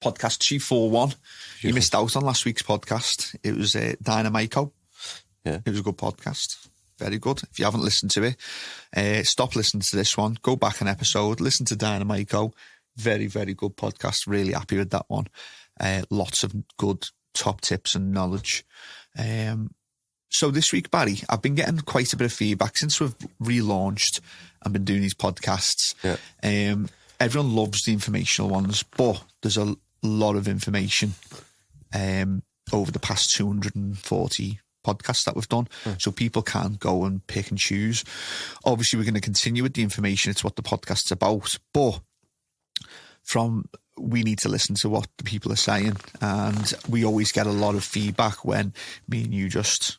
podcast 241. You missed out on last week's podcast. It was Dynamico. Yeah. It was a good podcast. Very good. If you haven't listened to it, stop listening to this one. Go back an episode. Listen to Dynamico. Very, very good podcast. Really happy with that one. Lots of good top tips and knowledge. So this week, Barry, I've been getting quite a bit of feedback since we've relaunched and been doing these podcasts. Yeah. Everyone loves the informational ones, but there's a lot of information over the past 240 podcasts that we've done. So people can go and pick and choose. Obviously, we're going to continue with the information. It's what the podcast's about. But we need to listen to what the people are saying. And we always get a lot of feedback when me and you just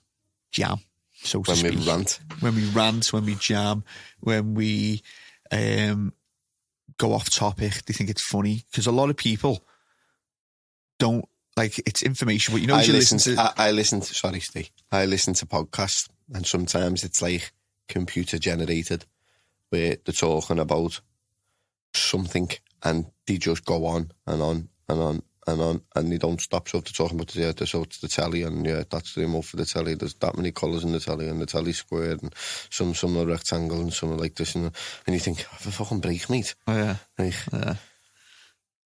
jam, so to speak. When we rant. When we rant, when we jam, when we go off topic. They think it's funny. Because a lot of people don't, like, it's information, but you know, I listen to podcasts, and sometimes it's like computer generated, where they're talking about something and they just go on and on and on and on, and they don't stop. So if they're talking about the telly, and that's the remote for the telly, there's that many colours in the telly, and the telly's square, and some are rectangle, and some are like this, and you think, have a fucking break, mate. Oh yeah. Like, yeah.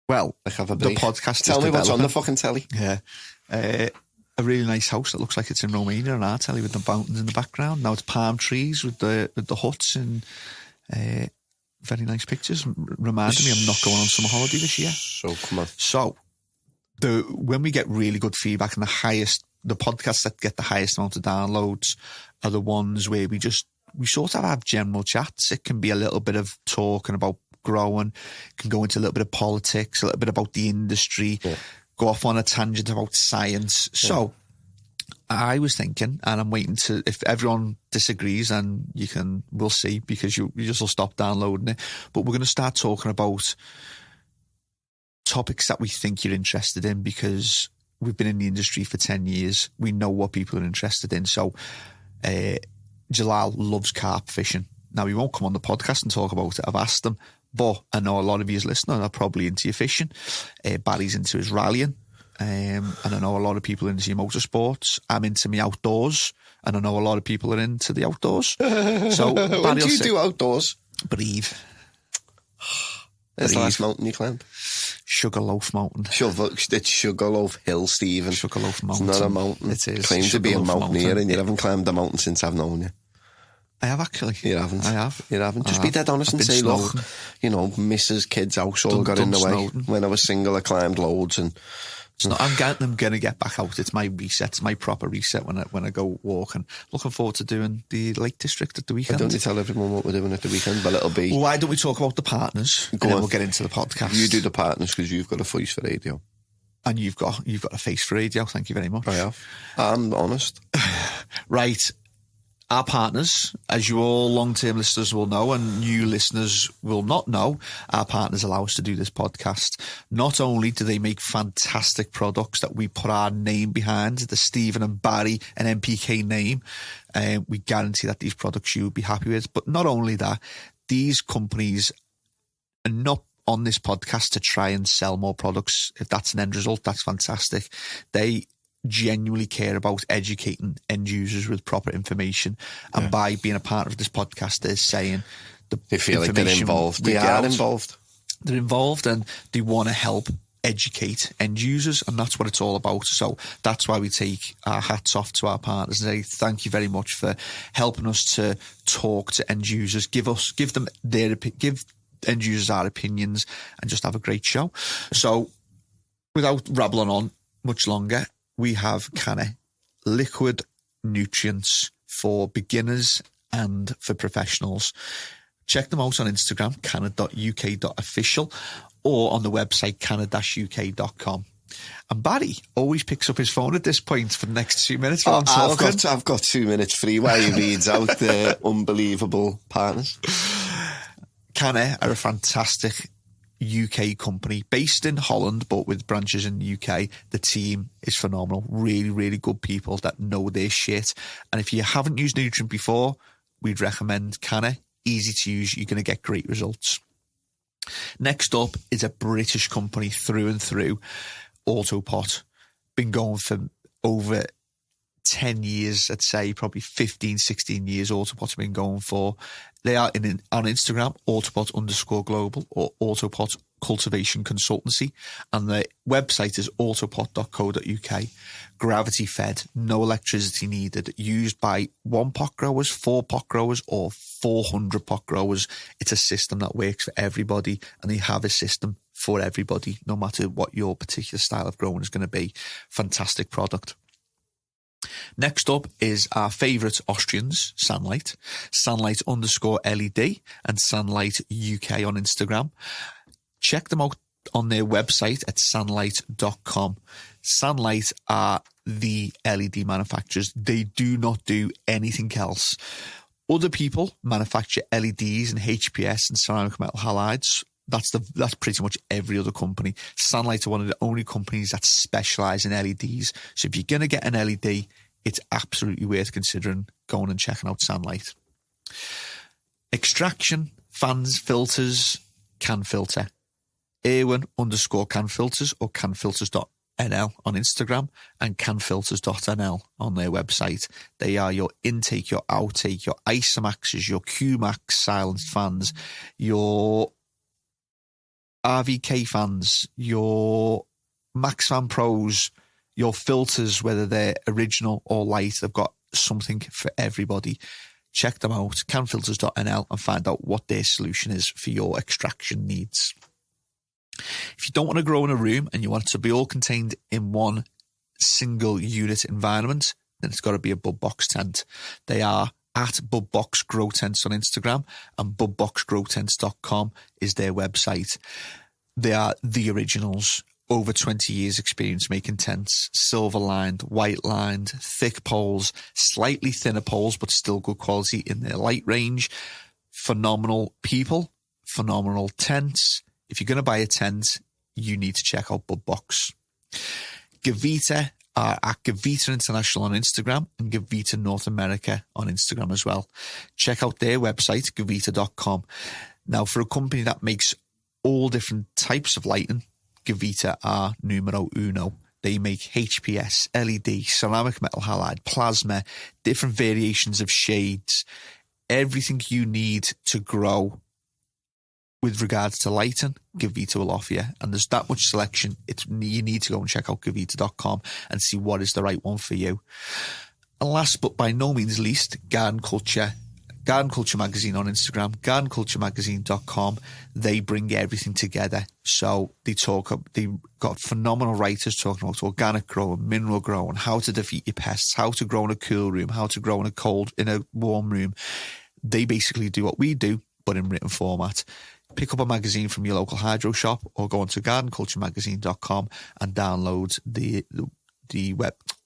Well, have a break. The podcast Tell me what's on the fucking telly. Yeah. A really nice house that looks like it's in Romania on our telly with the mountains in the background. Now it's palm trees with the huts and very nice pictures. Reminding me I'm not going on summer holiday this year. So come on. So when we get really good feedback, and the podcasts that get the highest amount of downloads are the ones where we sort of have general chats. It can be a little bit of talking about growing, can go into a little bit of politics, a little bit about the industry, go off on a tangent about science. Yeah. So I was thinking, and I'm waiting to, if everyone disagrees, and we'll see, because you just will stop downloading it. But we're going to start talking about topics that we think you're interested in, because we've been in the industry for 10 years. We know what people are interested in. So Jalal loves carp fishing. Now, he won't come on the podcast and talk about it. I've asked him, but I know a lot of you listeners are probably into your fishing. Barry's into his rallying. And I know a lot of people are into your motorsports. I'm into my outdoors, and I know a lot of people are into the outdoors. So when do you do outdoors? Breathe. There's the last mountain you climbed? Sugarloaf Mountain. It's Sugarloaf Hill, Stephen. Sugarloaf Mountain. It's not a mountain. It is. Claim to be a mountaineer, and you haven't climbed the mountain since I've known you. I have, actually. You haven't. I have. You haven't. Just be dead honest and say, look, Mrs. Kids' house all got in the way. When I was single, I climbed loads, and I'm going to get back out. It's my reset. It's my proper reset when I go walking. Looking forward to doing the Lake District at the weekend. Don't you tell everyone what we're doing at the weekend? But it'll be... Well, why don't we talk about the partners? Then we'll get into the podcast. You do the partners, because you've got a voice for radio. And you've got a face for radio. Thank you very much. I have. I'm honest. Right. Our partners, as you all long-term listeners will know, and new listeners will not know, our partners allow us to do this podcast. Not only do they make fantastic products that we put our name behind, the Stephen and Barry and NPK name, we guarantee that these products you'll be happy with. But not only that, these companies are not on this podcast to try and sell more products. If that's an end result, that's fantastic. They genuinely care about educating end users with proper information, and by being a part of this podcast, they're saying they feel like they're involved. They are involved. They're involved, and they want to help educate end users, and that's what it's all about. So that's why we take our hats off to our partners and say thank you very much for helping us to talk to end users, give end users our opinions, and just have a great show. So without rabbling on much longer, we have CANNA, liquid nutrients for beginners and for professionals. Check them out on Instagram, canna.uk.official, or on the website, canna-uk.com. And Barry always picks up his phone at this point for the next 2 minutes while I'm talking. I've got 2 minutes free while he reads out the unbelievable partners. CANNA are a fantastic UK company based in Holland, but with branches in the UK. The team is phenomenal. Really, really good people that know their shit. And if you haven't used nutrient before, we'd recommend CANNA. Easy to use. You're going to get great results. Next up is a British company through and through, AutoPot. Been going for over 10 years, I'd say, probably 15, 16 years AutoPot's been going for. They are on Instagram, autopot_global or AutoPot Cultivation Consultancy, and the website is autopot.co.uk. Gravity fed, no electricity needed, used by 1 pot growers, 4 pot growers, or 400 pot growers. It's a system that works for everybody, and they have a system for everybody, no matter what your particular style of growing is going to be. Fantastic product. Next up is our favourite Austrians, SANlight, SANlight_LED and SANlight UK on Instagram. Check them out on their website at SANlight.com. SANlight are the LED manufacturers. They do not do anything else. Other people manufacture LEDs and HPS and ceramic metal halides. That's pretty much every other company. SANlight are one of the only companies that specialise in LEDs. So if you're going to get an LED, it's absolutely worth considering going and checking out SANlight. Extraction, fans, filters, can filter. Erwin_can filters or canfilters.nl on Instagram and canfilters.nl on their website. They are your intake, your outtake, your Isomaxes, your QMax silenced fans, your RVK fans, your Max Fan Pros, your filters, whether they're original or light. They've got something for everybody. Check them out, canfilters.nl, and find out what their solution is for your extraction needs. If you don't want to grow in a room and you want it to be all contained in one single unit environment, then it's got to be a BudBox tent. They are at BudBox Grow Tents on Instagram, and budboxgrowtents.com is their website. They are the originals. Over 20 years experience making tents, silver lined, white lined, thick poles, slightly thinner poles, but still good quality in their light range. Phenomenal people, phenomenal tents. If you're going to buy a tent, you need to check out BudBox. Gavita are at Gavita International on Instagram and Gavita North America on Instagram as well. Check out their website, gavita.com. Now, for a company that makes all different types of lighting, Gavita are numero uno. They make HPS, LED, ceramic metal halide, plasma, different variations of shades, everything you need to grow with regards to lighting, Gavita will offer you. And there's that much selection. You need to go and check out Gavita.com and see what is the right one for you. And last but by no means least, Garden Culture Magazine on Instagram, gardenculturemagazine.com. They bring everything together. So they've got phenomenal writers talking about organic growing, mineral growing, how to defeat your pests, how to grow in a cool room, how to grow in a warm room. They basically do what we do, but in written format. Pick up a magazine from your local hydro shop or go onto gardenculturemagazine.com and download the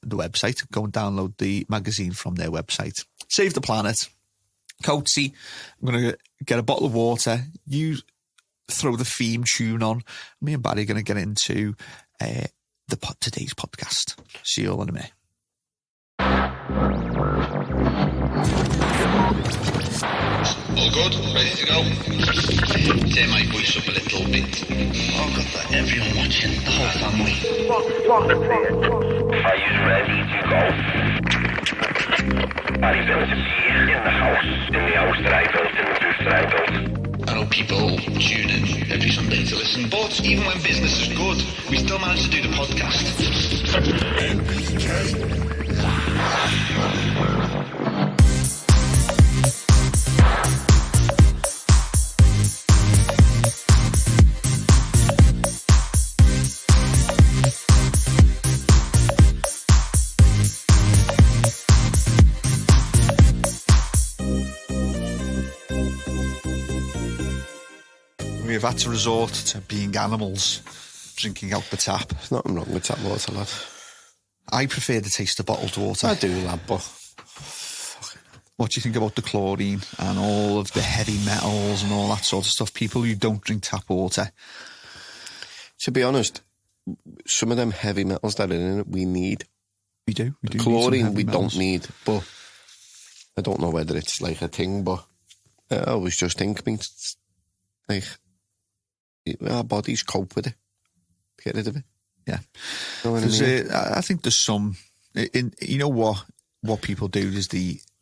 website. Go and download the magazine from their website. Save the planet. Coatsy, I'm going to get a bottle of water. You throw the theme tune on. Me and Barry are going to get into today's podcast. See you all in a minute. All good? Ready to go? Turn my voice up a little bit. Oh, got that. Everyone watching. The whole family. Are you ready to go? I built here in the house that I built, in the booth that I built. I know people tune in every Sunday to listen, but even when business is good, we still manage to do the podcast. We've had to resort to being animals, drinking out the tap. There's nothing wrong with tap water, lad. I prefer the taste of bottled water. I do, lad, but What do you think about the chlorine and all of the heavy metals and all that sort of stuff? People who don't drink tap water. to be honest, some of them heavy metals that are in it, we need. We do. The chlorine we don't need, but I don't know whether it's like a thing, but I always just think, like, our bodies cope with it. Get rid of it. Yeah. Know what I mean? I think there's some, you know what people do is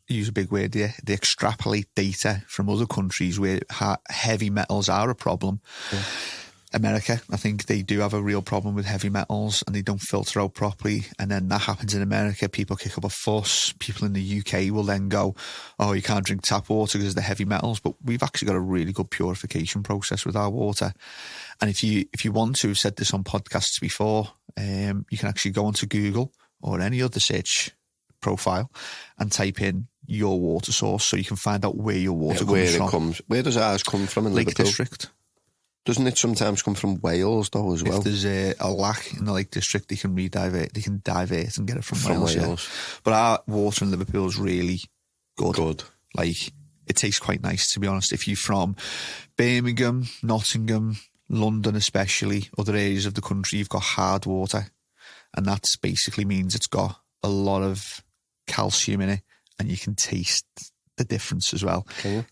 use a big word here, they extrapolate data from other countries where heavy metals are a problem. Yeah. America, I think they do have a real problem with heavy metals and they don't filter out properly. And then that happens in America. People kick up a fuss. People in the UK will then go, oh, you can't drink tap water because of the heavy metals. But we've actually got a really good purification process with our water. And if you want to, I've said this on podcasts before, you can actually go onto Google or any other search profile and type in your water source so you can find out where your water comes from. Where does ours come from in Lake Liverpool? District. Doesn't it sometimes come from Wales though as well? If there's a lack in the Lake District, they can divert and get it from Wales. Yeah. But our water in Liverpool is really good. Like, it tastes quite nice, to be honest. If you're from Birmingham, Nottingham, London especially, other areas of the country, you've got hard water. And that basically means it's got a lot of calcium in it and you can taste the difference as well.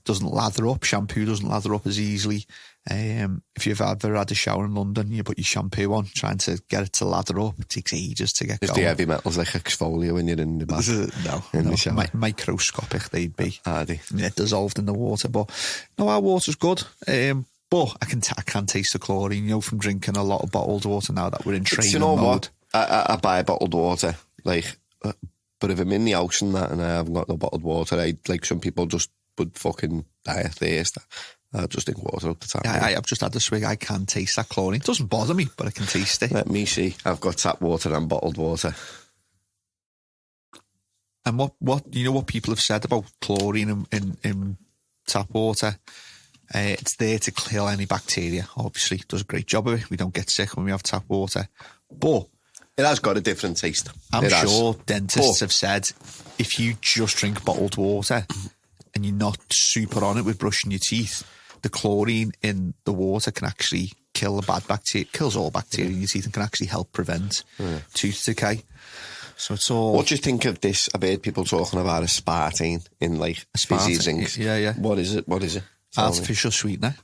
Doesn't lather up. Shampoo doesn't lather up as easily. If you've ever had a shower in London, you put your shampoo on, trying to get it to lather up. It takes ages to get going. Is the heavy metals like exfoliate when you're in the bath? No. Microscopic they'd be. Are they? Yeah, dissolved in the water. But no, our water's good. But I can taste the chlorine, from drinking a lot of bottled water now that we're in training mode. What? I buy bottled water, but if I'm in the house and that and I haven't got no bottled water, like some people just would fucking die of thirst. I just drink water up the tap. Yeah, I've just had a swig. I can taste that chlorine. It doesn't bother me, but I can taste it. Let me see. I've got tap water and bottled water. And what people have said about chlorine in tap water? It's there to kill any bacteria. Obviously, it does a great job of it. We don't get sick when we have tap water, but it has got a different taste. I'm sure dentists have said if you just drink bottled water and you're not super on it with brushing your teeth, the chlorine in the water can actually kill the bad bacteria, kills all bacteria in your teeth and can actually help prevent tooth decay. So it's all... What do you think of this? I've heard people talking about aspartame in fizzy things. Yeah. What is it? Artificial sweetener.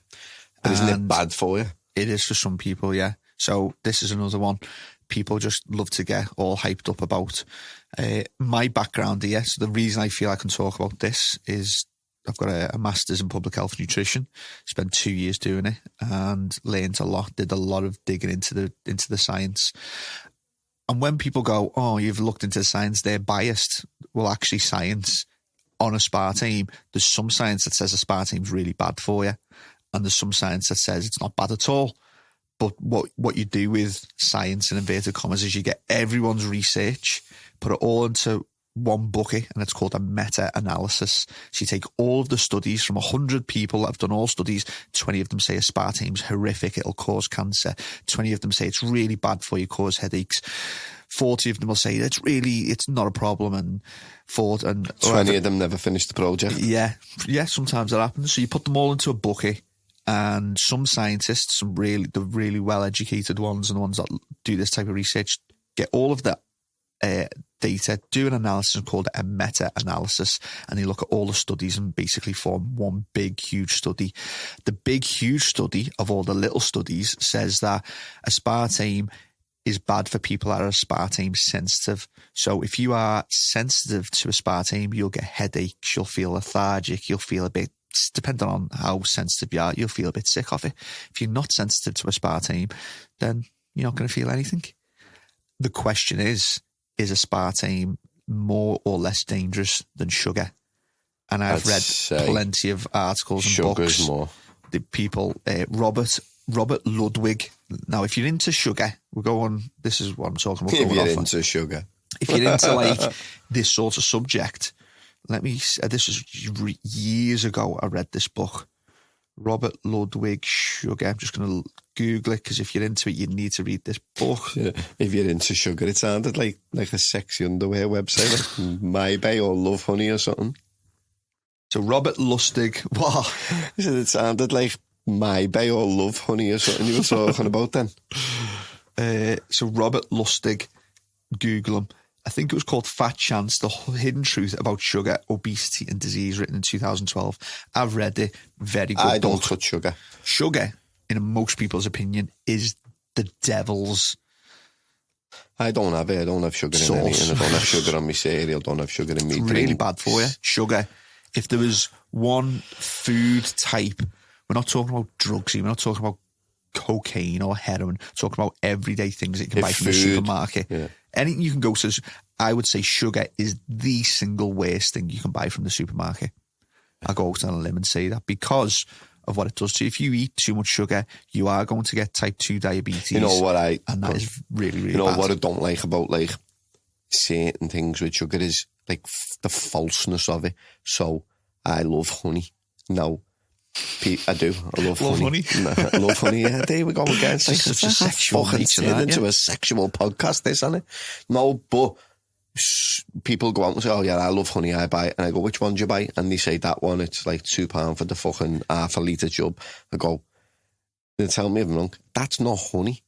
But isn't it bad for you? It is for some people, yeah. So this is another one people just love to get all hyped up about. My background here, so the reason I feel I can talk about this is I've got a master's in public health nutrition, spent 2 years doing it and learned a lot, did a lot of digging into the science. And when people go, oh, you've looked into the science, they're biased. Well, actually science on aspartame, there's some science that says aspartame's really bad for you. And there's some science that says it's not bad at all. But what you do with science, in inverted commas, is you get everyone's research, put it all into one bucket, and it's called a meta-analysis. So you take all of the studies from 100 people that have done all studies. 20 of them say aspartame's horrific, it'll cause cancer. 20 of them say it's really bad for you, cause headaches. 40 of them will say it's not a problem, and 20 of them never finished the project. Yeah, sometimes that happens. So you put them all into a bucket. And some scientists, the really well-educated ones and the ones that do this type of research, get all of that data, do an analysis called a meta-analysis, and they look at all the studies and basically form one big, huge study. The big, huge study of all the little studies says that aspartame is bad for people that are aspartame sensitive. So if you are sensitive to aspartame, you'll get headaches, you'll feel lethargic, you'll feel a bit, depending on how sensitive you are, you'll feel a bit sick of it. If you're not sensitive to aspartame, then you're not going to feel anything. The question is aspartame more or less dangerous than sugar? And I've read plenty of articles and books. More. The people, Robert Ludwig. Now, if you're into sugar, we'll go on. This is what I'm talking about. If you're into sugar. If you're into this sort of subject, this was years ago I read this book, Robert Ludwig Sugar. I'm just going to Google it because if you're into it, you need to read this book. Yeah, if you're into sugar, it sounded like a sexy underwear website, like My Bay or Love Honey or something. So Robert Lustig, what? It sounded like My Bay or Love Honey or something you were talking about then. So Robert Lustig, Google him. I think it was called Fat Chance, The Hidden Truth About Sugar, Obesity and Disease, written in 2012. I've read it. Very good book. I don't touch sugar. Sugar? in most people's opinion, is the devil's. I don't have it. I don't have sugar in anything. I don't have sugar on my cereal. Don't have sugar in me It's really bad for you. Sugar. If there was one food type, we're not talking about drugs here, we're not talking about cocaine or heroin, we're talking about everyday things that you can buy from the supermarket. Yeah. Anything you can go to, I would say sugar is the single worst thing you can buy from the supermarket. I'll go out on a limb and say that because of what it does to you. If you eat too much sugar, you are going to get type 2 diabetes. You know what and that is really, really You know bad. what I don't like about like certain things with sugar is like the falseness of it. So I love honey. No, I do. I love honey. I love honey. Yeah, there we go again. It's like such a sexual nature into a sexual podcast, this, isn't it? No, but people go out and say, oh yeah, I love honey, I buy it. And I go, which one do you buy? And they say that one, it's like £2 for the fucking half a litre tub. I go, they tell me if I'm wrong, that's not honey.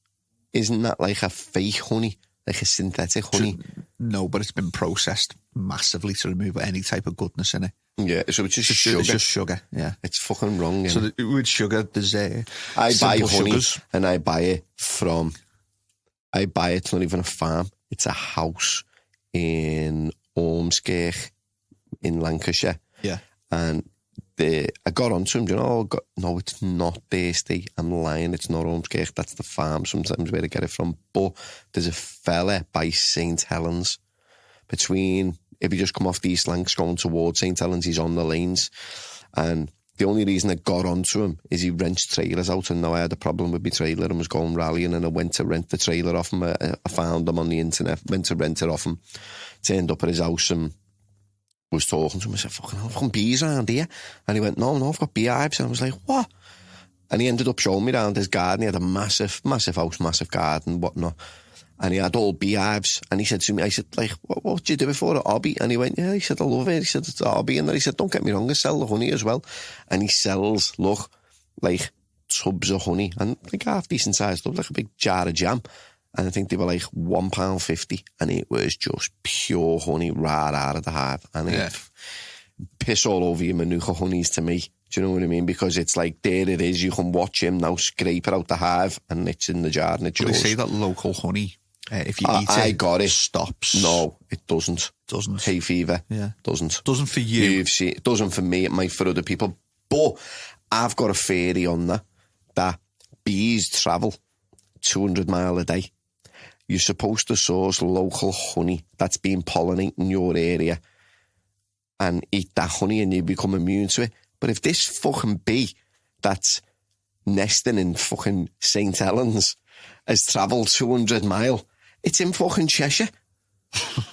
Isn't that like a fake honey? Like a synthetic honey? No, but it's been processed massively to remove any type of goodness in it. Yeah, so it's just sugar. It's just sugar, yeah. It's fucking wrong. So with sugar, there's I buy honey sugars. And I buy it it's not even a farm, it's a house in Ormskirk in Lancashire. Yeah. And I got onto him, no, it's not Thirsty. I'm lying, it's not Ormskirk, that's the farm sometimes where I get it from. But there's a fella by St. Helens between, if you just come off the East Lancs going towards St. Helens, he's on the lanes. And the only reason I got onto him is he rents trailers out, and now I had a problem with my trailer and was going rallying, and I went to rent the trailer off him. I found him on the internet, went to rent it off him, turned up at his house and was talking to him. I said, fucking bees around here. And he went, no, I've got beehives. And I was like, what? And he ended up showing me around his garden. He had a massive house, massive garden, whatnot. And he had all beehives. And he said to me, I said, like, what do you do it for, a hobby? And he went, yeah, he said, I love it. He said, it's a hobby. And then he said, don't get me wrong, I sell the honey as well. And he sells, look, like tubs of honey. And like half decent sized tubs, like a big jar of jam. And I think they were like £1.50. And it was just pure honey right out of the hive. And it piss all over your Manuka honeys to me. Do you know what I mean? Because it's like, there it is. You can watch him now scrape it out the hive and it's in the jar and it's yours. They say that local honey, if you eat it, I got it. Stops. No, it doesn't. Doesn't. Hay fever. Yeah. Doesn't. Doesn't for you. It doesn't for me. It might for other people. But I've got a theory on that bees travel 200 miles a day. You're supposed to source local honey that's been pollinating your area and eat that honey and you become immune to it. But if this fucking bee that's nesting in fucking St. Helens has travelled 200 mile, it's in fucking Cheshire.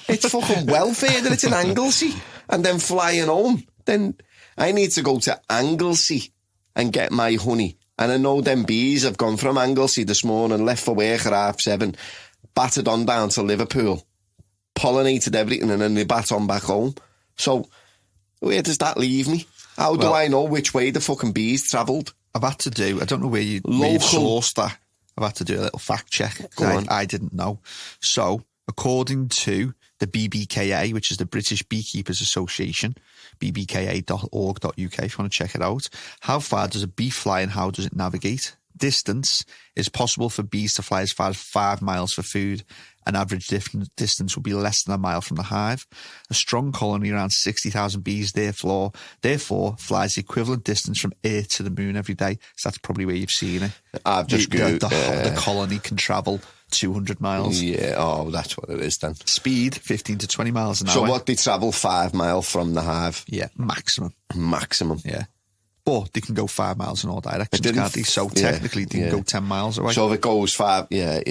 It's fucking well further, it's in Anglesey. And then flying home, then I need to go to Anglesey and get my honey. And I know them bees have gone from Anglesey this morning, left for work at 7:30, battered on down to Liverpool, pollinated everything, and then they bat on back home. So where does that leave me? How do I know which way the fucking bees travelled? I've had to do, I don't know where you've sourced that. I've had to do a little fact check. I didn't know. So, according to the BBKA, which is the British Beekeepers Association, bbka.org.uk if you want to check it out, how far does a bee fly and how does it navigate? Distance is possible for bees to fly as far as 5 miles for food. An average distance would be less than a mile from the hive. A strong colony around 60,000 bees therefore flies the equivalent distance from Earth to the moon every day. So that's probably where you've seen it. I've just the colony can travel 200 miles. Yeah, that's what it is then. Speed, 15 to 20 miles an hour. So what, they travel 5 miles from the hive? Yeah, maximum. Yeah. But they can go 5 miles in all directions, can't they? So technically they can go 10 miles away. So if it goes 5, yeah.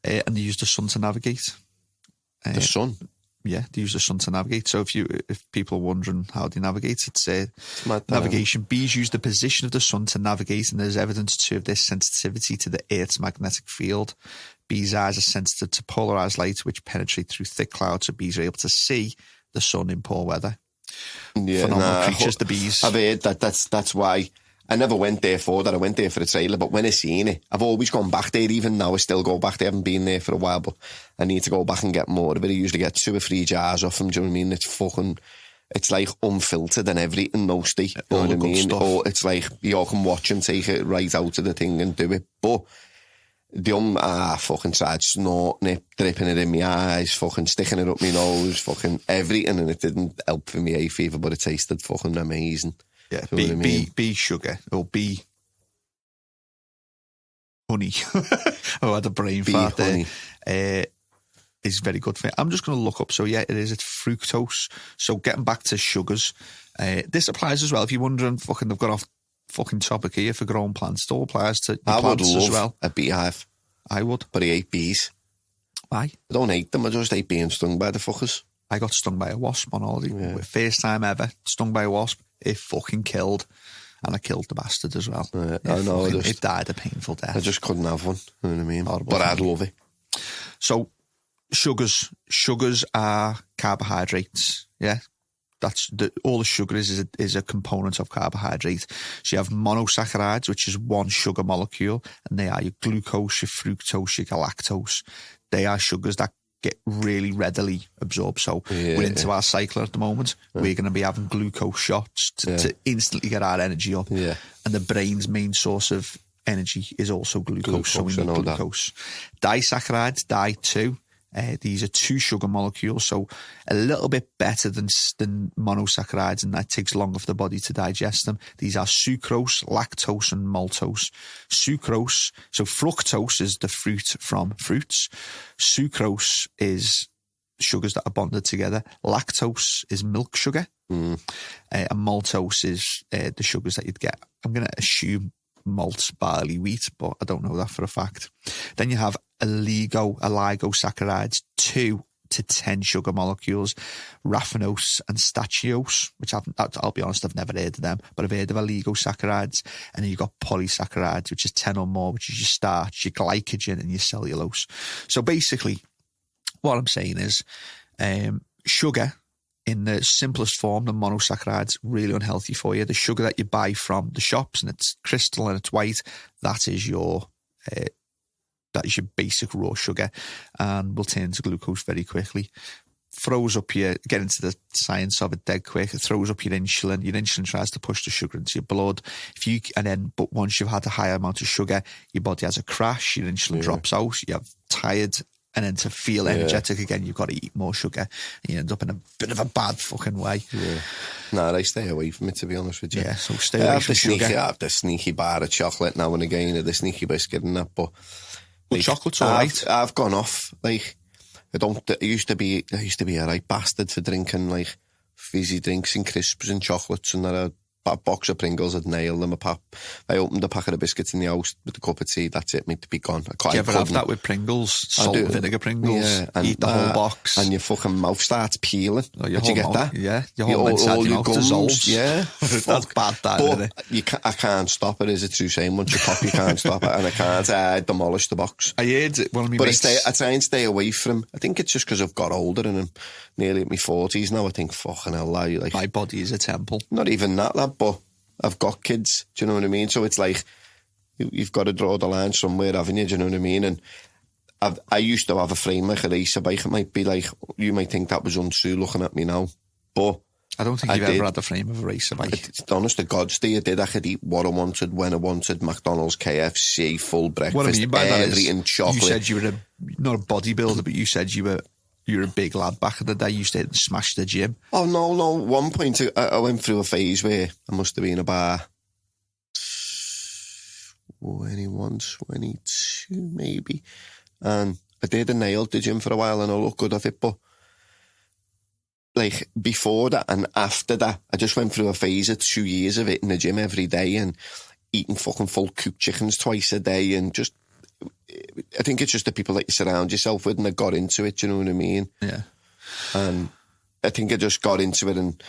And they use the sun to navigate. The sun? Yeah, they use the sun to navigate. So if people are wondering how they navigate, it's navigation. Bees use the position of the sun to navigate, and there's evidence too of their sensitivity to the Earth's magnetic field. Bees' eyes are sensitive to polarized light, which penetrate through thick clouds, so bees are able to see the sun in poor weather. Yeah, phenomenal creatures, the bees. I've heard that's why I never went there for that. I went there for a trailer, but when I seen it, I've always gone back there. Even now, I still go back there. I haven't been there for a while, but I need to go back and get more of it. I usually get 2 or 3 jars off them. Do you know what I mean? It's fucking it's like unfiltered and everything mostly. You know All what the I good mean? stuff. Or it's like you can watch him take it right out of the thing and do it. But the fucking tried snorting it, dripping it in my eyes, fucking sticking it up my nose, fucking everything, and it didn't help for me hay fever, but it tasted fucking amazing. Yeah, You know what I mean? bee sugar or bee honey. Oh, I had a brain Bee fart honey. there. Is very good for you. I'm just going to look up. So yeah, it's fructose. So getting back to sugars, this applies as well. If you're wondering, fucking, they've got off fucking topic here for growing plants. It all applies to your I would plants love as well. a beehive, I would. but I hate bees. Why? I don't hate them, I just hate being stung by the fuckers. I got stung by a wasp on holiday. First time ever stung by a wasp. It fucking killed. And I killed the bastard as well. I know. It died a painful death. I just couldn't have one. You know what I mean? Horrible But I'd thing. love it. So sugars are carbohydrates. Yeah, that's all the sugar is a component of carbohydrate. So you have monosaccharides, which is one sugar molecule, and they are your glucose, your fructose, your galactose. They are sugars that get really readily absorbed. So we're into our cycle at the moment. We're going to be having glucose shots to instantly get our energy up. Yeah. And the brain's main source of energy is also glucose. So we Glucose, I need know glucose. Disaccharides, di2. These are two sugar molecules, so a little bit better than monosaccharides, and that takes longer for the body to digest them. These are sucrose, lactose, and maltose. Sucrose, so fructose is the fruit from fruits. Sucrose is sugars that are bonded together. Lactose is milk sugar. And maltose is the sugars that you'd get. I'm going to assume malt, barley, wheat, but I don't know that for a fact. Then you have oligosaccharides, 2 to 10 sugar molecules, raffinose and stachyose, which I'll be honest, I've never heard of them, but I've heard of oligosaccharides. And then you've got polysaccharides, which is 10 or more, which is your starch, your glycogen, and your cellulose. So basically, what I'm saying is sugar in the simplest form, the monosaccharides, really unhealthy for you. The sugar that you buy from the shops, and it's crystal and it's white, that is your basic raw sugar, and will turn to glucose very quickly. Throws up get into the science of it dead quick. It throws up your insulin. Your insulin tries to push the sugar into your blood. But once you've had a higher amount of sugar, your body has a crash. Your insulin drops out. You're tired. And then to feel energetic again, you've got to eat more sugar. And you end up in a bit of a bad fucking way. Yeah. No, I stay away from it, to be honest with you. Yeah, so stay away from sugar. I have the sneaky bar of chocolate now and again, or the sneaky biscuit and that, but Well, chocolate's all right. I've gone off. Like, I used to be a right bastard for drinking like fizzy drinks and crisps and chocolates, and that a box of Pringles, I'd nail them. I opened a packet of biscuits in the house with a cup of tea. That's it, mate, to be gone. Do you ever have that with Pringles? Salt and vinegar Pringles? Yeah, and eat the whole box. And your fucking mouth starts peeling. Oh, Did you get that? Yeah, your whole inside your mouth dissolves. Yeah. That's bad, that, isn't it? I can't stop it, is it true saying? Once you pop, you can't stop it, and I demolish the box. I heard it. One of my But mates... I try and stay away from. I think it's just because I've got older and I'm nearly at my 40s now. I think, fucking hell, like, my body is a temple. Not even that, lad, but I've got kids. Do you know what I mean? So it's like you've got to draw the line somewhere, haven't you? Do you know what I mean? And I used to have a frame like a racer bike. It might be like, you might think that was untrue looking at me now, but I don't think you've ever had the frame of a racer bike. It's honest to God, I did. I could eat what I wanted, when I wanted, McDonald's, KFC, full breakfast, What I mean by that everything, is, chocolate. you said you were not a bodybuilder, but you said you were a big lad back in the day. You used to smash the gym. Oh, no. One point, I went through a phase where I must have been about 21, 22 maybe. And I did and nailed the gym for a while and I looked good at it, but like before that and after that, I just went through a phase of 2 years of it in the gym every day and eating fucking full cooked chickens twice a day, and just, I think it's just the people that you surround yourself with, and I got into it, you know what I mean? Yeah. And I think I just got into it and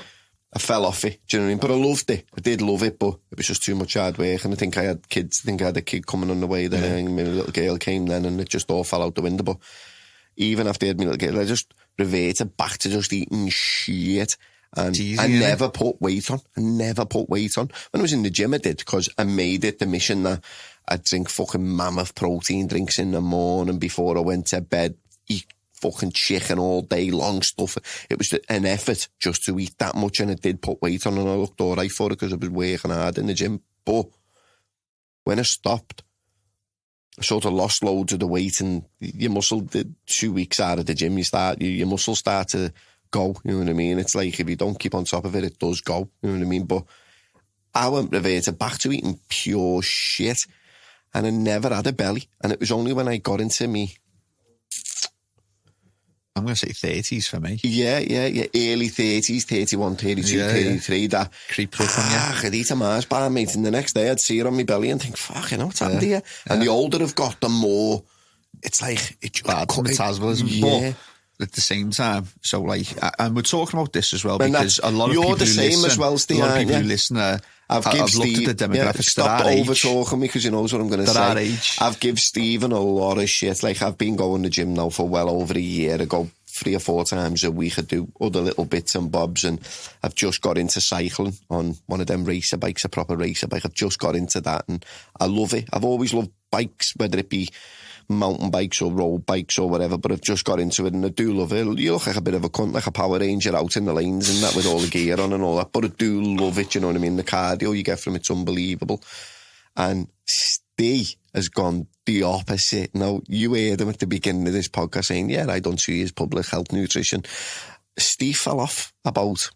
I fell off it, do you know what I mean? But I loved it. I did love it, but it was just too much hard work. And I think I had kids. I think I had a kid coming on the way then, and my little girl came then, and it just all fell out the window. But even after I had my little girl, I just reverted back to just eating shit. And easy, I never put weight on. When I was in the gym, I did, because I made it the mission that I'd drink fucking mammoth protein drinks in the morning before I went to bed, eat fucking chicken all day long stuff. It was an effort just to eat that much, and it did put weight on, and I looked all right for it because I was working hard in the gym. But when I stopped, I sort of lost loads of the weight, and your muscle, 2 weeks out of the gym, your muscles start to go, you know what I mean? It's like if you don't keep on top of it, it does go, you know what I mean? But I went reverted back to eating pure shit, and I never had a belly. And it was only when I got into me, I'm going to say 30s for me. Yeah, early 30s, 31, 32, 33, that creeps up on you. I could eat a Mars bar, mate, and the next day I'd see it on my belly and think, fuck, you know what's happened here? And the older I've got, the more it's like it's bad metabolism. Yeah. But at the same time, so like, and we're talking about this as well because a lot of you're people the same as well, Steve. A lot of people who listen I've looked at the demographics. Stop over talking me because you knows what I'm going to say. Our age. I've given Stephen a lot of shit. Like, I've been going to the gym now for well over a year. I go 3 or 4 times a week. I do other little bits and bobs, and I've just got into cycling on one of them racer bikes, a proper racer bike. I've just got into that, and I love it. I've always loved bikes, whether it be mountain bikes or road bikes or whatever, but I've just got into it, and I do love it. You look like a bit of a cunt, like a Power Ranger out in the lanes and that with all the gear on and all that, but I do love it, you know what I mean? The cardio you get from it's unbelievable. And Steve has gone the opposite. Now, you heard him at the beginning of this podcast saying, yeah, I don't see his public health nutrition. Steve fell off about,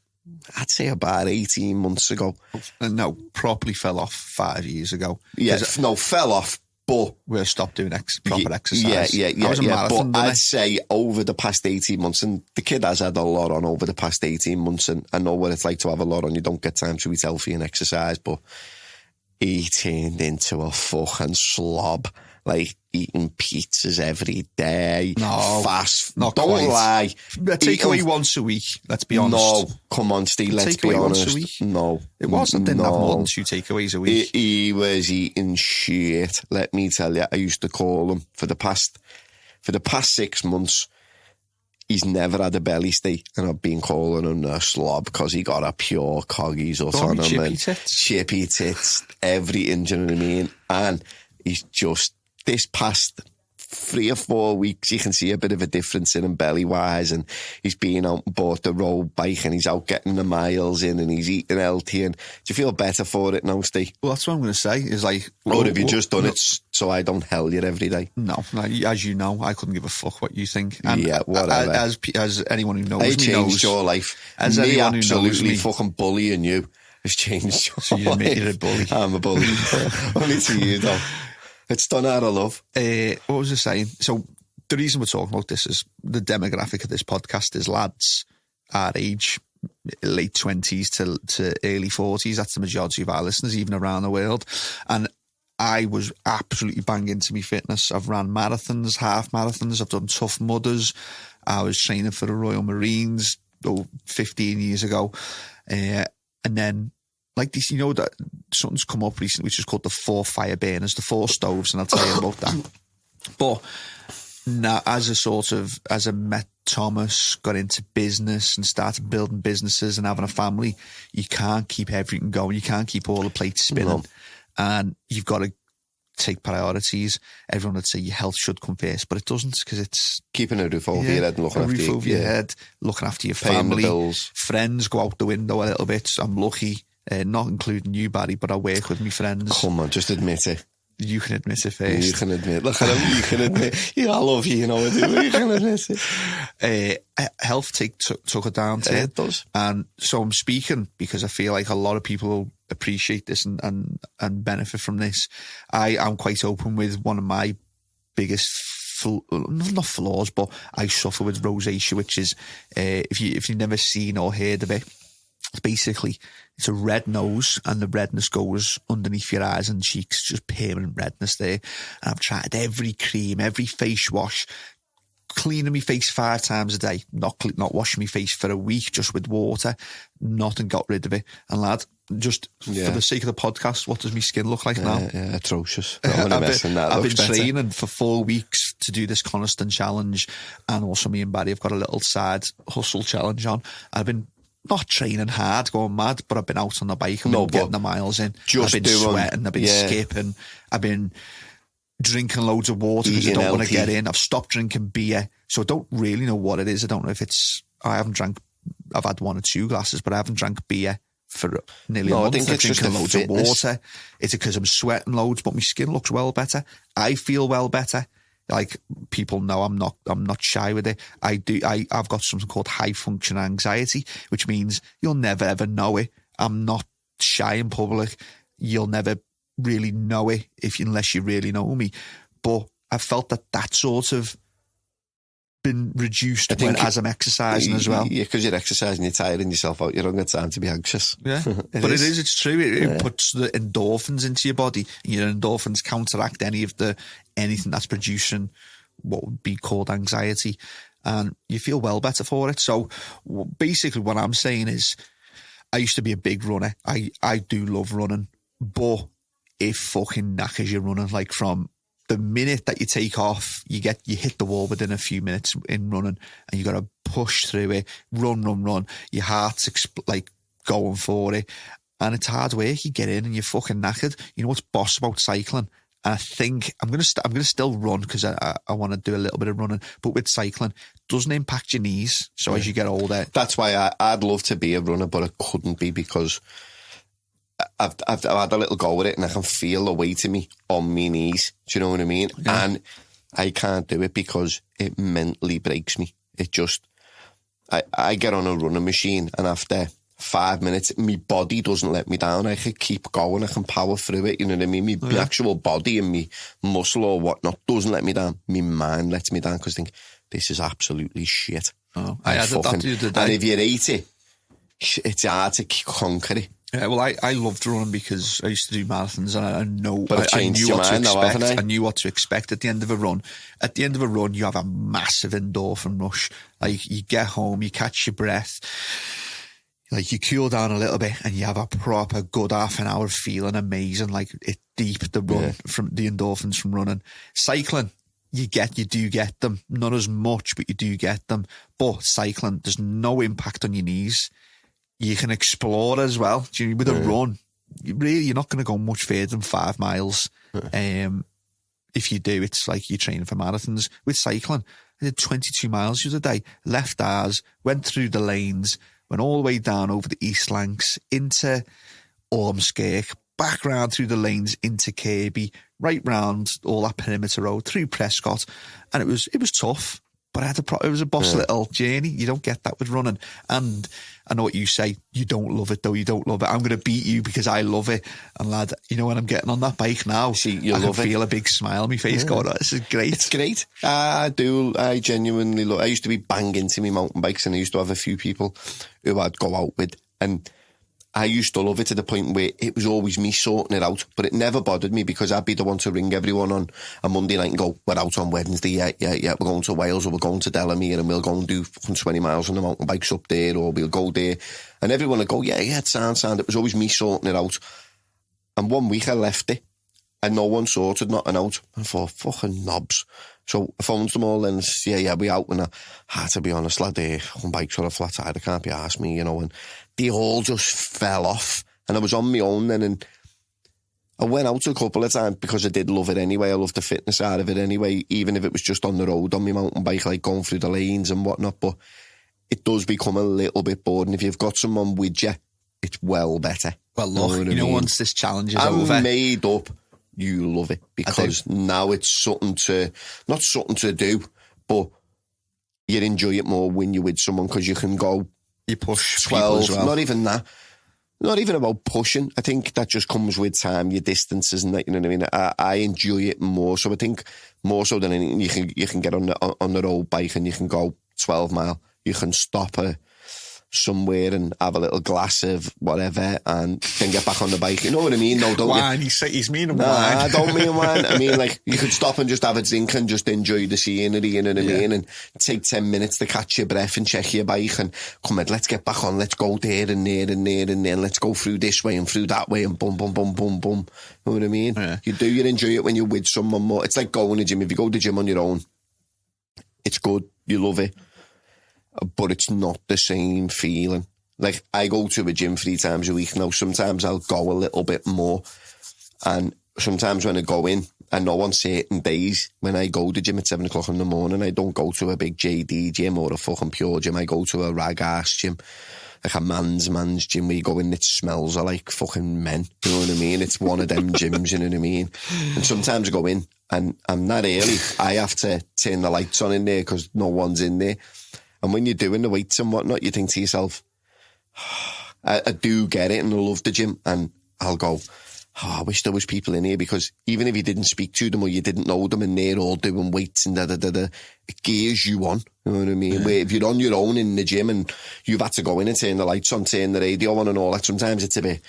I'd say about 18 months ago. No, properly fell off 5 years ago. Yeah, no, fell off. But we'll stop doing proper exercise. Yeah. I was a marathon, but I'd say over the past 18 months, and the kid has had a lot on over the past 18 months, and I know what it's like to have a lot on. You don't get time to eat healthy and exercise, but he turned into a fucking slob. Like, eating pizzas every day. No. Fast. Not don't quite. lie. Takeaway once a week, let's be honest. No, come on, Steve, let's be honest. Once a week? No. It wasn't. Didn't have more than 2 takeaways a week. He was eating shit. Let me tell you, I used to call him for the past 6 months. He's never had a belly state, and I've been calling him a slob because he got a pure coggies out on him. Chippy tits, everything, do you know what I mean? And he's just, this past 3 or 4 weeks, you can see a bit of a difference in him belly-wise, and he's been out and bought the road bike, and he's out getting the miles in, and he's eating healthy, and do you feel better for it now, Steve? Well, that's what I'm going to say, is like... Or have you just done it so I don't hell you every day? No, as you know, I couldn't give a fuck what you think. And yeah, whatever. As anyone who knows I me changed your life. As me anyone absolutely who knows me, fucking bullying you has changed your so you admit you're a bully. I'm a bully. Only to you, though. It's done out of love. What was I saying? So the reason we're talking about this is the demographic of this podcast is lads our age, late 20s to early 40s. That's the majority of our listeners, even around the world. And I was absolutely banging into my fitness. I've ran marathons, half marathons. I've done Tough Mudders. I was training for the Royal Marines 15 years ago. And then, like this, you know, that something's come up recently which is called the 4 fire burners, the 4 stoves, and I'll tell you about that. But now, as I met Thomas, got into business and started building businesses and having a family, you can't keep everything going. You can't keep all the plates spinning. No. And you've got to take priorities. Everyone would say your health should come first, but it doesn't, because it's keeping a roof over your head and looking after roof over your head, looking after your family. Friends go out the window a little bit. I'm lucky. Not including you, Barry, but I work with my friends. Come on, just admit it. You can admit it first. You can admit. Look at him. You can admit. Yeah, I love you. You know I do. You can admit it. Health took a downturn. Yeah, it does. And so I'm speaking because I feel like a lot of people will appreciate this and benefit from this. I am quite open with one of my biggest not flaws, but I suffer with rosacea, which is if you've never seen or heard of it, basically it's a red nose, and the redness goes underneath your eyes and cheeks, just permanent redness there. And I've tried every cream, every face wash, cleaning my face 5 times a day, not washing my face for a week, just with water. Nothing got rid of it. And lad, just for the sake of the podcast, what does my skin look like now? Yeah, atrocious. I've been training for 4 weeks to do this constant challenge, and also me and Barry have got a little side hustle challenge on. I've been not training hard, going mad, but I've been out on the bike and been getting the miles in. I've been sweating, I've been skipping, I've been drinking loads of water because I Eating don't want to healthy. get in. I've stopped drinking beer, so I don't really know what it is. I don't know if it's. I've had 1 or 2 glasses, but I haven't drank beer for nearly a month. I think it's just drinking the loads fitness. of water. It's because I'm sweating loads, but my skin looks well better. I feel well better. Like, people know I'm not shy with it. I've got something called high function anxiety, which means you'll never ever know it. I'm not shy in public. You'll never really know it unless you really know me. But I felt that sort of been reduced as I'm exercising as well. Yeah, because you're exercising, you're tiring yourself out. You don't get time to be anxious. Yeah, it's true. It puts the endorphins into your body, and your endorphins counteract anything that's producing what would be called anxiety, and you feel well better for it. So basically what I'm saying is, I used to be a big runner. I do love running, but it fucking knackers you running. Like, from the minute that you take off, you hit the wall within a few minutes in running, and you got to push through it, run. Your heart's going for it, and it's hard work. You get in and you're fucking knackered. You know what's boss about cycling? And I think I'm gonna still run because I want to do a little bit of running, but with cycling, it doesn't impact your knees. So as you get older, that's why I'd love to be a runner, but I couldn't be because I've had a little go with it, and I can feel the weight of me on my knees. Do you know what I mean? Yeah. And I can't do it because it mentally breaks me. It just, I get on a running machine, and after 5 minutes, my body doesn't let me down. I can keep going. I can power through it. You know what I mean? My actual body and my muscle or whatnot doesn't let me down. My mind lets me down because I think, this is absolutely shit. Oh, I had that the other day. And if you're 80, it's hard to conquer it. Yeah, well, I loved running because I used to do marathons, and I knew what to expect. I knew what to expect at the end of a run. At the end of a run, you have a massive endorphin rush. Like, you get home, you catch your breath, like, you cool down a little bit, and you have a proper good half an hour feeling amazing. Like, it's deep, the run from the endorphins from running. Cycling, you do get them, not as much, but you do get them. But cycling, there's no impact on your knees. You can explore as well. With a run, you're not going to go much further than 5 miles. If you do, it's like you're training for marathons. With cycling, I did 22 miles the other day, left ours, went through the lanes, went all the way down over the East Lancs into Ormskirk, back round through the lanes into Kirby, right round all that perimeter road, through Prescott. And it was tough. But it was a boss little journey. You don't get that with running. And I know what you say. You don't love it, though. You don't love it. I'm going to beat you because I love it. And, lad, you know, when I'm getting on that bike now, I can feel a big smile on my face going, oh, this is great. It's great. I do. I genuinely love it. I used to be banging into me mountain bikes, and I used to have a few people who I'd go out with. And I used to love it to the point where it was always me sorting it out, but it never bothered me because I'd be the one to ring everyone on a Monday night and go, we're out on Wednesday, yeah, we're going to Wales, or we're going to Delamere, and we'll go and do 20 miles on the mountain bikes up there, or we'll go there. And everyone would go, yeah, it sound. It was always me sorting it out. And one week I left it, and no one sorted nothing out. I thought, fucking knobs. So I phoned them all and said, yeah, we out. And I had to be honest, lad, on bikes on a flat tire, they can't be asked me, you know, and they all just fell off. And I was on my own then, and I went out a couple of times because I did love it anyway. I loved the fitness side of it anyway, even if it was just on the road on my mountain bike, like going through the lanes and whatnot. But it does become a little bit boring. If you've got someone with you, it's well better. Well, look, you know, once this challenge is over, I'm made up. You love it because now it's not something to do, but you enjoy it more when you're with someone because you can go. You push 12, as well. Not even that. Not even about pushing. I think that just comes with time, your distances and that, you know what I mean? I enjoy it more. So I think more so than anything, you can get on the road bike and you can go 12 mile. You can stop somewhere and have a little glass of whatever and then get back on the bike. You know what I mean? No, don't wine. He's meaning wine. I don't mean wine. I mean, like, you could stop and just have a drink and just enjoy the scenery, you know what I mean? And take 10 minutes to catch your breath and check your bike and come on, let's get back on, let's go there and there and there and there, and let's go through this way and through that way and boom, boom, boom, boom, boom. You know what I mean? Yeah. You enjoy it when you're with someone more. It's like going to the gym. If you go to the gym on your own, it's good, you love it, but it's not the same feeling. Like, I go to a gym 3 times a week now. Sometimes I'll go a little bit more. And sometimes when I go in, I know on certain days when I go to the gym at 7 o'clock in the morning, I don't go to a big JD gym or a fucking pure gym. I go to a rag-ass gym, like a man's gym where you go in, it smells of like fucking men. You know what I mean? It's one of them gyms, you know what I mean? And sometimes I go in and I'm not early. I have to turn the lights on in there because no one's in there. And when you're doing the weights and whatnot, you think to yourself, I do get it and I love the gym, and I'll go, I wish there was people in here, because even if you didn't speak to them or you didn't know them and they're all doing weights and it gears you on, you know what I mean? Where if you're on your own in the gym and you've had to go in and turn the lights on, turn the radio on and all that, sometimes it's a bit,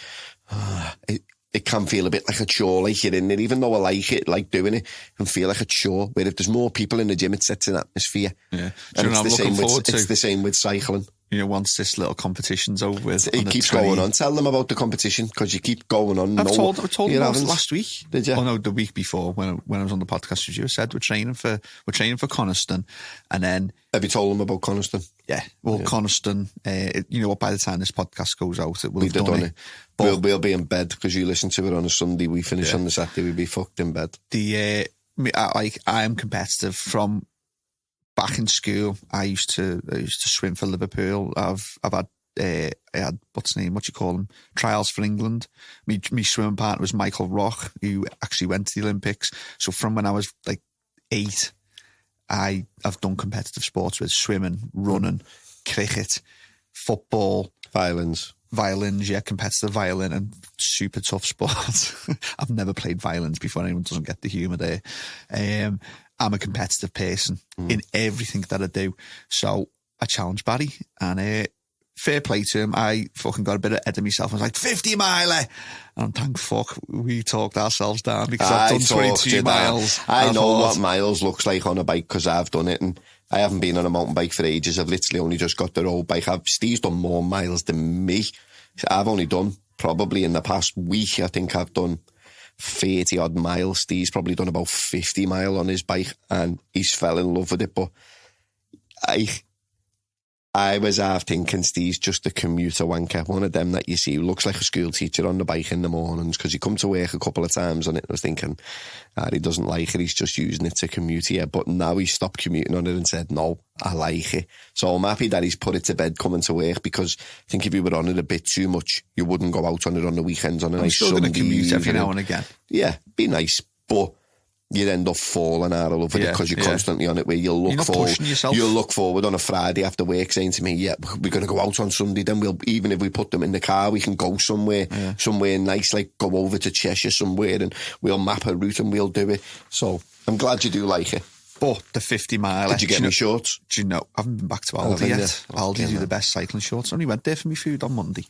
it can feel a bit like a chore, like you're in there. Even though I like it, like doing it, it can feel like a chore. Where if there's more people in the gym, it sets an atmosphere. Yeah. And it's the same with cycling. You know, once this little competition's over with, it keeps going on. Tell them about the competition, because you keep going on. I told them about it last week. Did you? Oh no, the week before when I was on the podcast with you, I said we're training for Coniston, and then have you told them about Coniston? Yeah, well, yeah. Coniston. You know what? By the time this podcast goes out, it will have done it. But we'll be in bed because you listen to it on a Sunday. We finish on the Saturday. We'll be fucked in bed. I am competitive from. Back in school, I used to swim for Liverpool. I've had I had what you call them, trials for England. Me swimming partner was Michael Rock, who actually went to the Olympics. So from when I was like 8, I've done competitive sports with swimming, running, cricket, football, violins, yeah, competitive violin, and super tough sports. I've never played violins before. Anyone doesn't get the humour there. I'm a competitive person in everything that I do. So I challenged Barry, and fair play to him. I fucking got a bit ahead of myself. I was like, 50 miler. And thank fuck we talked ourselves down, because I've done 22 miles. I know what miles looks like on a bike because I've done it, and I haven't been on a mountain bike for ages. I've literally only just got the road bike. Steve's done more miles than me. I've only done, probably in the past week, I think I've done 30 odd miles. Steve's probably done about 50 mile on his bike, and he's fell in love with it. But I was half thinking Steve's just a commuter wanker, one of them that you see who looks like a school teacher on the bike in the mornings, because he come to work a couple of times on it. I was thinking, he doesn't like it, he's just using it to commute here. But now he stopped commuting on it and said, no, I like it. So I'm happy that he's put it to bed coming to work, because I think if you were on it a bit too much, you wouldn't go out on it on the weekends on a nice Sunday. I'm still going to commute every now and again. Yeah, be nice, but you'd end up falling out of love with it because you're constantly on it, where you'll look forward on a Friday after work saying to me, yeah, we're going to go out on Sunday, then even if we put them in the car, we can go somewhere nice, like go over to Cheshire somewhere, and we'll map a route and we'll do it. So I'm glad you do like it. But the 50 mile. Did you get me shorts? Do you know, I haven't been back to Aldi yet. Aldi do the best cycling shorts. I only went there for my food on Monday.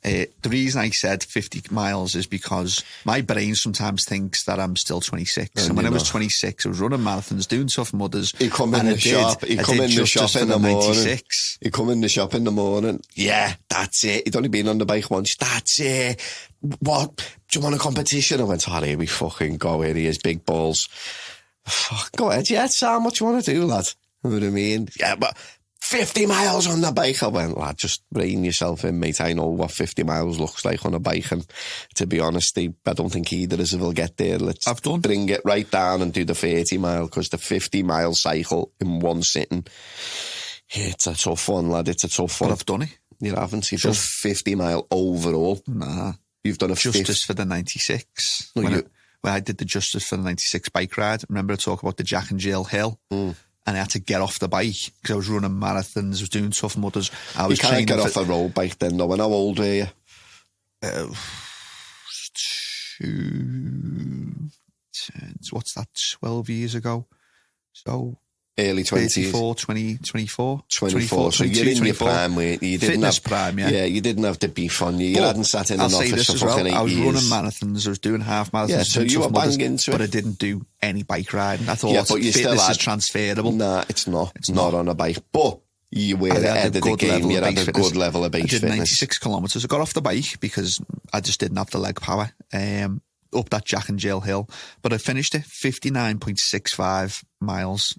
The reason I said 50 miles is because my brain sometimes thinks that I'm still 26. And when I was 26, I was running marathons, doing Tough Mudders. You come in the shop in the morning. You come in the shop in the morning. Yeah, that's it. You'd only been on the bike once. That's it. What? Do you want a competition? I went, here we fucking go. Here he is, big balls. Fuck, go ahead, yeah, Sam, what you want to do, lad? You know what I mean? Yeah, but 50 miles on the bike. I went, lad, just rein yourself in, mate. I know what 50 miles looks like on a bike, and to be honest, I don't think either of us will get there. Let's bring it right down and do the 30 mile, because the 50 mile cycle in one sitting, it's a tough one, lad. It's a tough one. But I've done it. You haven't? You've done 50 mile overall? Nah. You've done a Justice for the 96. No, when I did the Justice for the 96 bike ride, remember I talk about the Jack and Jill Hill? And I had to get off the bike because I was running marathons, I was doing Tough Mudders. You can't get off a road bike then, though. And how old were you? 12 years ago. So early 20s. 24. So you're in your prime, weren't you? You didn't have prime, yeah, you didn't have the beef on you. You hadn't sat in an office for fucking 8 years. I was running marathons, I was doing half marathons. Yeah, so you were banging into it. But I didn't do any bike riding. I thought fitness is transferable. Nah, it's not. It's not on a bike. But you were ahead of the game. You had a good level of base fitness. I did 96 kilometres. I got off the bike because I just didn't have the leg power. Up that Jack and Jill Hill, but I finished it 59.65 miles,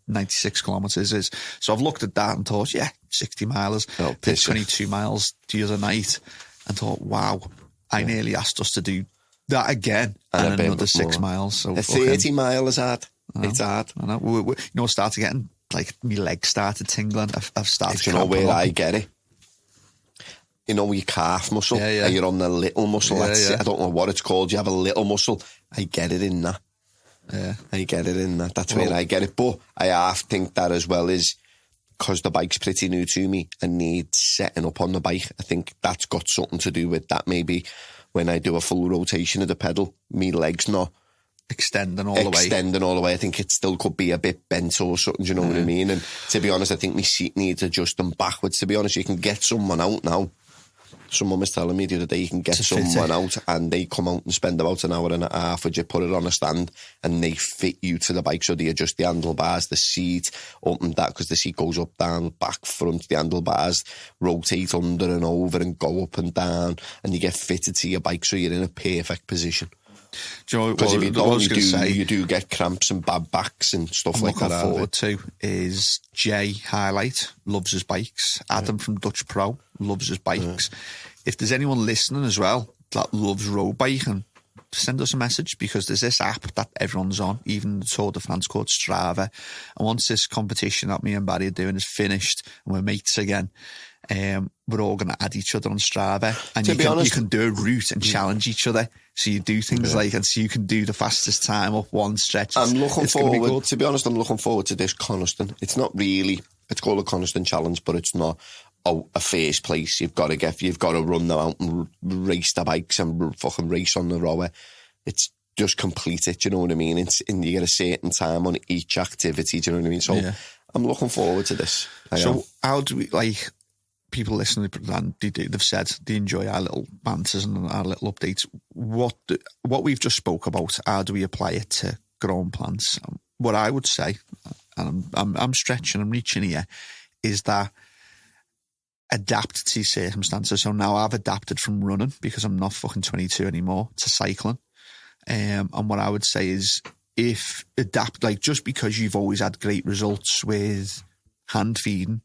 96 kilometres is. So I've looked at that and thought, 60 miles. Did 22 miles the other night and thought, wow, I nearly asked us to do That again, and another 6 miles. So a 30 mile is hard. It's hard. I know. Started getting like my legs started tingling. I've started. Do you know where I get it? You know your calf muscle. Yeah. And you're on the little muscle. Yeah, That's yeah. it. I don't know what it's called. You have a little muscle. I get it in that. Yeah, I get it in that. That's where I get it. But I half think that as well is because the bike's pretty new to me and needs setting up on the bike. I think that's got something to do with that. Maybe when I do a full rotation of the pedal, me legs not extending all the way. I think it still could be a bit bent or something, do you know what I mean? And to be honest, I think my seat needs adjusting backwards. To be honest, you can get someone out now. Someone was telling me the other day you can get someone out and they come out and spend about an hour and a half, would you put it on a stand and they fit you to the bike, so they adjust the handlebars, the seat, open that because the seat goes up, down, back, front, the handlebars rotate under and over and go up and down and you get fitted to your bike so you're in a perfect position. Do you know, because if you don't, you do get cramps and bad backs and stuff like that. What I'm looking forward to is Jay Highlight, loves his bikes. Adam from Dutch Pro loves his bikes. If there's anyone listening as well that loves road biking, send us a message, because there's this app that everyone's on, even the Tour de France, called Strava. And once this competition that me and Barry are doing is finished and we're mates again, we're all going to add each other on Strava, and you can do a route and challenge each other. So you do things like, and so you can do the fastest time up one stretch. I'm looking forward, to be honest, I'm looking forward to this Coniston. It's not really, it's called a Coniston Challenge, but it's not a first place. You've got to run them out and race the bikes and fucking race on the rower. It's just complete it, do you know what I mean? And you get a certain time on each activity, do you know what I mean? So I'm looking forward to this. How do we, like, people listening, and they've said they enjoy our little banters and our little updates. What we've just spoke about, how do we apply it to growing plants? What I would say, and I'm stretching, I'm reaching here, is that adapt to circumstances. So now I've adapted from running, because I'm not fucking 22 anymore, to cycling. And what I would say is, if adapt, like, just because you've always had great results with hand feeding,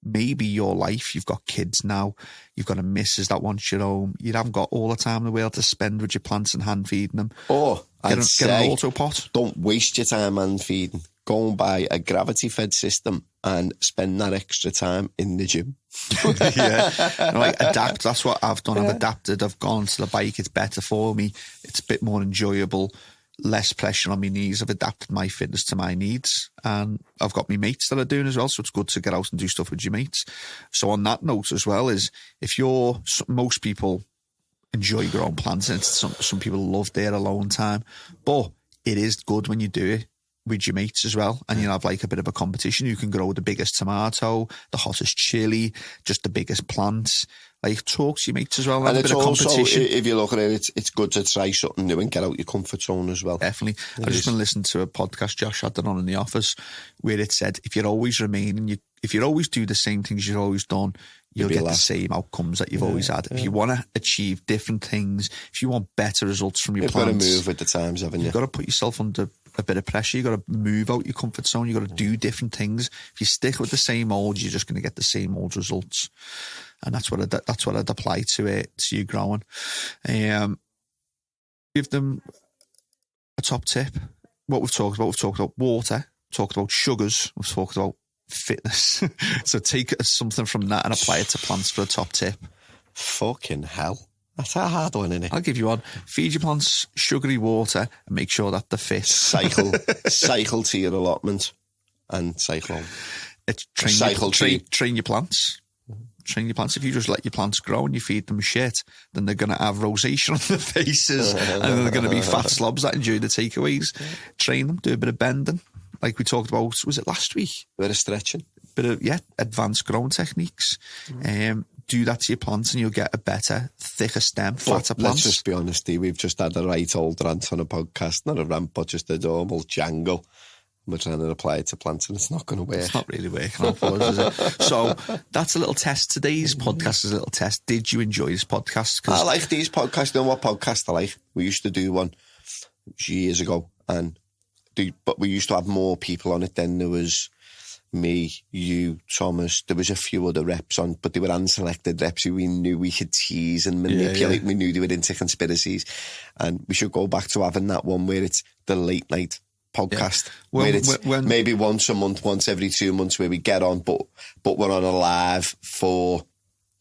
maybe your life, you've got kids now, you've got a missus that wants you home, you haven't got all the time in the world to spend with your plants and hand feeding them. Or get an AutoPot. Don't waste your time hand feeding. Go and buy a gravity fed system and spend that extra time in the gym. Adapt. That's what I've done. I've adapted. I've gone to the bike. It's better for me. It's a bit more enjoyable. Less pressure on my knees. I've adapted my fitness to my needs, and I've got my mates that are doing as well, so it's good to get out and do stuff with your mates. So on that note as well, is if most people enjoy growing plants, and some people love their alone time, but it is good when you do it with your mates as well, and you have like a bit of a competition. You can grow the biggest tomato, the hottest chili, just the biggest plants. Like, talk to your mates as well. And it's also, if you look at it, it's good to try something new and get out your comfort zone as well. Definitely. I've just been listening to a podcast Josh had on in the office, where it said, if you're always if you always do the same things you've always done, you'll get the same outcomes that you've always had. If you want to achieve different things, if you want better results from your plants, you've got to move with the times, haven't you? You've got to put yourself under a bit of pressure. You've got to move out your comfort zone. You've got to do different things. If you stick with the same old, you're just going to get the same old results. And that's what I'd apply to it, to you growing. Give them a top tip. What we've talked about water, talked about sugars, we've talked about fitness. So take something from that and apply it to plants for a top tip. Fucking hell. That's a hard one, isn't it? I'll give you one. Feed your plants sugary water and make sure that they're fit. Cycle to your allotment and cycle on. Train your plants. Train your plants. If you just let your plants grow and you feed them shit, then they're going to have rosacea on their faces and they're going to be fat slobs that enjoy the takeaways. Train them, do a bit of bending. Like we talked about, was it last week? A bit of stretching. Advanced growing techniques. Do that to your plants and you'll get a better, thicker stem, fatter plants. Let's just be honest, Steve, we've just had a right old rant on a podcast. Not a rant, but just a normal jangle. We're trying to apply it to plants and it's not going to work. It's not really working out for us, is it? So that's a little test. Today's podcast is a little test. Did you enjoy this podcast? I like these podcasts. You know what podcast I like? We used to do one years ago, but we used to have more people on it. Then there was me, you, Thomas, there was a few other reps on, but they were unselected reps who we knew we could tease and manipulate. We knew they were into conspiracies. And we should go back to having that one where it's the late night podcast, where it's maybe once a month, once every 2 months, where we get on, but we're on a live for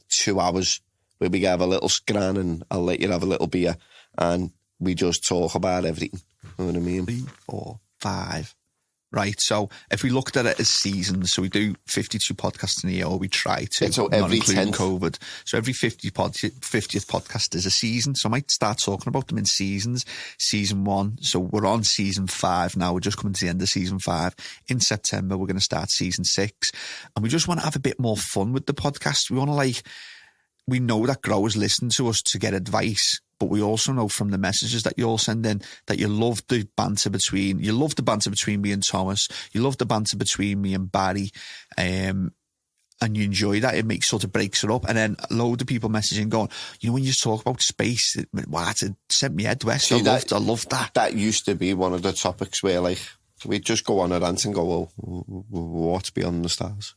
2 hours, where we have a little scran and I'll let you have a little beer and we just talk about everything. You know what I mean? 3, 4, 5. Right, so if we looked at it as seasons, so we do 52 podcasts in a year, or we try to, so not every including 10th. COVID. So every 50th podcast is a season, so I might start talking about them in seasons. Season 1, so we're on season 5 now, we're just coming to the end of season 5. In September, we're going to start season 6, and we just want to have a bit more fun with the podcast. We want to we know that growers listen to us to get advice, but we also know from the messages that you all send in that you love the banter between me and Thomas. You love the banter between me and Barry. And you enjoy that. It sort of breaks it up. And then a load of people messaging going, when you talk about space, it sent me head west. I loved that. That used to be one of the topics where we'd just go on a rant and go, well, what's beyond the stars?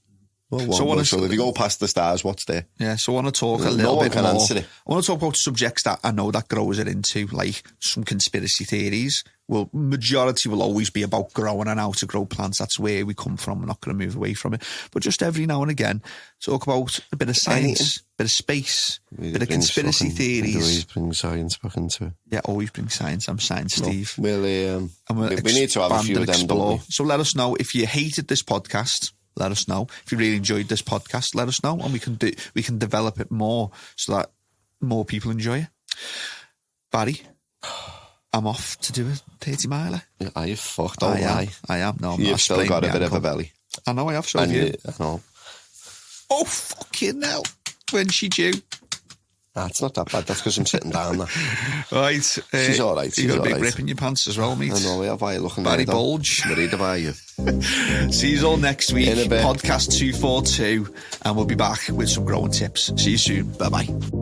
Well, so if you go past the stars, what's there? Yeah, so I want to talk a little bit more. Answer it. I want to talk about subjects that I know that growers are into, like some conspiracy theories. Well, majority will always be about growing and how to grow plants. That's where we come from. We're not going to move away from it. But just every now and again, talk about a bit of science, a bit of space, a bit of conspiracy theories. Always bring science back into it. Yeah, always bring science. I'm Science Steve. Well, we need to have a few of them, don't we? So let us know if you hated this podcast. Let us know. If you really enjoyed this podcast, let us know, and we can develop it more so that more people enjoy it. Barry, I'm off to do a 30 miler. Yeah, are you fucked? I am. No, I'm You've not. Still got a bit of a belly. I know I have. So have you. I know. Oh fucking hell! When's she due? It's not that bad. That's because I'm sitting down there. Right. She's all right. You got a big rip in your pants as well, mate. I know. Why are you looking Barry Bulge. Read about you. See you all next week. In a bit. Podcast 242, and we'll be back with some growing tips. See you soon. Bye bye.